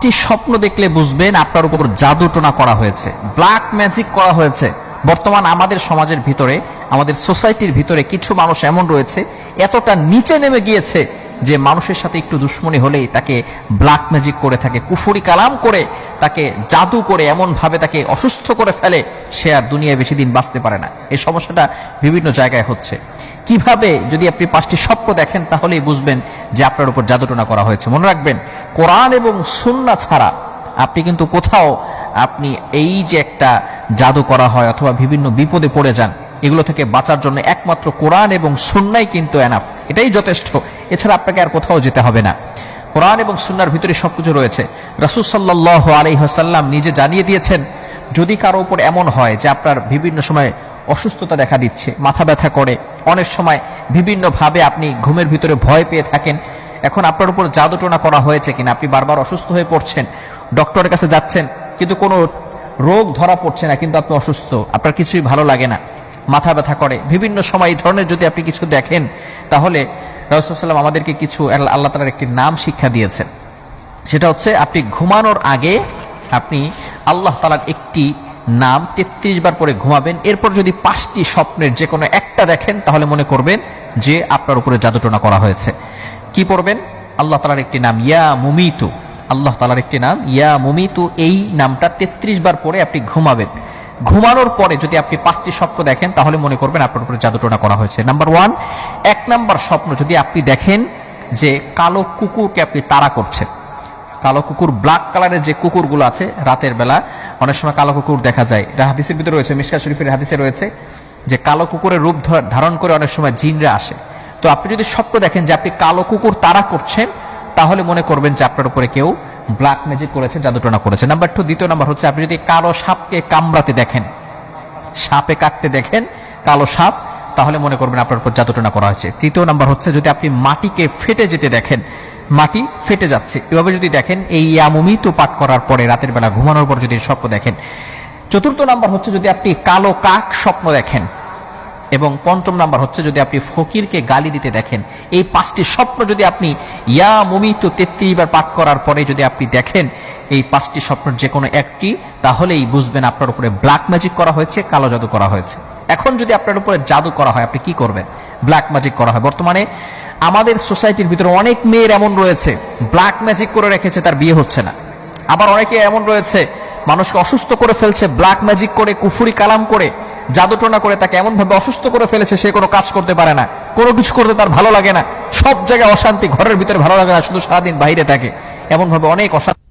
পাঁচটি স্বপ্ন দেখলে বুঝবেন আপনার উপর জাদু টোনা করা হয়েছে, ব্ল্যাক ম্যাজিক করা হয়েছে। বর্তমান আমাদের সমাজের ভিতরে, আমাদের সোসাইটির ভিতরে কিছু মানুষ এমন রয়েছে, এতটা নিচে নেমে গিয়েছে যে মানুষের সাথে একটু দুশ্মনী হলেই তাকে ব্ল্যাক ম্যাজিক করে থাকে, কুফরি কালাম করে, তাকে জাদু করে এমন ভাবে তাকে অসুস্থ করে ফেলে, সে আর দুনিয়ায় বেশি দিন বাঁচতে পারে না। এই সমস্যাটা বিভিন্ন জায়গায় হচ্ছে। কিভাবে, যদি আপনি পাঁচটি স্বপ্ন দেখেন তাহলেই বুঝবেন যে আপনার উপর জাদুটোনা করা হয়েছে। মনে রাখবেন, কোরআন এবং সুন্নাহ ছাড়া আপনি কিন্তু কোথাও, আপনি এই যে একটা জাদু করা হয় অথবা বিভিন্ন বিপদে পড়ে যান, এগুলো থেকে বাঁচার জন্য একমাত্র কোরআন এবং সুন্নাহই কিন্তু এনাফ, এটাই যথেষ্ট। এছাড়া আপনাকে আর কোথাও যেতে হবে না। কোরআন এবং সুন্নাহর ভিতরে সবকিছু রয়েছে। রাসূল সাল্লাল্লাহু আলাইহি ওয়াসাল্লাম নিজে জানিয়ে দিয়েছেন, যদি কারো উপর এমন হয় যে আপনার বিভিন্ন সময় অসুস্থতা দেখা দিচ্ছে, মাথা ব্যথা করে, অনেক সময় বিভিন্নভাবে আপনি ঘুমের ভিতরে ভয় পেয়ে থাকেন, এখন আপনার উপর জাদুটোনা করা হয়েছে কিনা, আপনি বারবার অসুস্থ হয়ে পড়ছেন, ডক্টরের কাছে যাচ্ছেন কিন্তু কোনো রোগ ধরা পড়ছে না, কিন্তু আপনি অসুস্থ, আপনার কিছুই ভালো লাগে না, মাথা ব্যথা করে, বিভিন্ন সময় এই ধরনের যদি আপনি কিছু দেখেন, তাহলে রাসূল সাল্লাল্লাহু আলাইহি ওয়াসাল্লাম আমাদেরকে কিছু আল্লাহ তাআলার একটি নাম শিক্ষা দিয়েছেন। সেটা হচ্ছে, আপনি ঘুমানোর আগে আপনি আল্লাহ তাআলার একটি নাম 33 বার পরে ঘুমাবেন। এরপর যদি 5টি স্বপ্নের যে কোনো একটা দেখেন, তাহলে মনে করবেন যে আপনার উপরে জাদুটোনা করা হয়েছে। কি পড়বেন? আল্লাহ তাআলার একটি নাম ইয়া মুমিতু, আল্লাহ তাআলার একটি নাম ইয়া মুমিতু, এই নামটা 33 বার পরে আপনি ঘুমাবেন। ঘুমানোর পরে যদি আপনি 5টি স্বপ্ন দেখেন, তাহলে মনে করবেন আপনার উপরে জাদুটোনা করা হয়েছে। নাম্বার 1, 1 নাম্বার স্বপ্ন যদি আপনি দেখেন যে কালো কুকুরকে আপনি তাড়া করছেন, কালো কুকুর, ব্ল্যাক কালারের যে কুকুরগুলো আছে, রাতের বেলা অনেক সময় কালো কুকুর দেখা যায়, হাদিসের ভিতরে রয়েছে, মিশকাত শরীফের হাদিসে রয়েছে যে কালো কুকুরের রূপ ধারণ করে অনেক সময় জিনরা আসে। তো আপনি যদি স্বপ্ন দেখেন যে আপনি কালো কুকুর তাড়া করছেন, তাহলে মনে করবেন যে আপনার উপরে কেউ ব্ল্যাক ম্যাজিক করেছে, জাদুটোনা করেছে। নাম্বার 2, দ্বিতীয় নাম্বার হচ্ছে, আপনি যদি কালো সাপকে কামড়াতে দেখেন, সাপে কাটতে দেখেন কালো সাপ, তাহলে মনে করবেন আপনার উপর জাদুটোনা করা হয়েছে। তৃতীয় নাম্বার হচ্ছে, যদি আপনি মাটিকে ফেটে যেতে দেখেন, মাটি ফেটে যাচ্ছে, এভাবে যদি দেখেন, এই ইয়া মুমিতু পাঠ করার পরে রাতের বেলা ঘুমানোর পর যদি স্বপ্ন দেখেন। চতুর্থ নাম্বার হচ্ছে, যদি আপনি কালো কাক স্বপ্ন দেখেন। এবং পঞ্চম নাম্বার হচ্ছে, যদি আপনি ফকিরকে গালি দিতে দেখেন। এই 5টি স্বপ্ন যদি আপনি ইয়া মুমিতু 33 বার পাঠ করার পরে যদি আপনি দেখেন, এই 5টি স্বপ্নের যে কোনো একটি, তাহলেই বুঝবেন আপনার উপরে ব্ল্যাক ম্যাজিক করা হয়েছে, কালো জাদু করা হয়েছে। এখন যদি আপনার উপরে জাদু করা হয়, আপনি কি করবেন? ব্ল্যাক ম্যাজিক করা হয়। বর্তমানে আমাদের সোসাইটির ভিতরে অনেক মেয়ের এমন রয়েছে, ব্ল্যাক ম্যাজিক করে রেখেছে, তার বিয়ে হচ্ছে না। আবার অনেকে এমন রয়েছে, মানুষকে অসুস্থ করে ফেলছে, ব্ল্যাক ম্যাজিক করে, কুফরি কালাম করে, জাদুটোনা করে তাকে এমন ভাবে অসুস্থ করে ফেলেছে, সে কোনো কাজ করতে পারে না, কোনো কিছু করতে তার ভালো লাগে না, সব জায়গায় অশান্তি, ঘরের ভিতরে ভালো লাগে না, শুধু সারাদিন বাইরে থাকে, এমন ভাবে অনেক অশান্তি।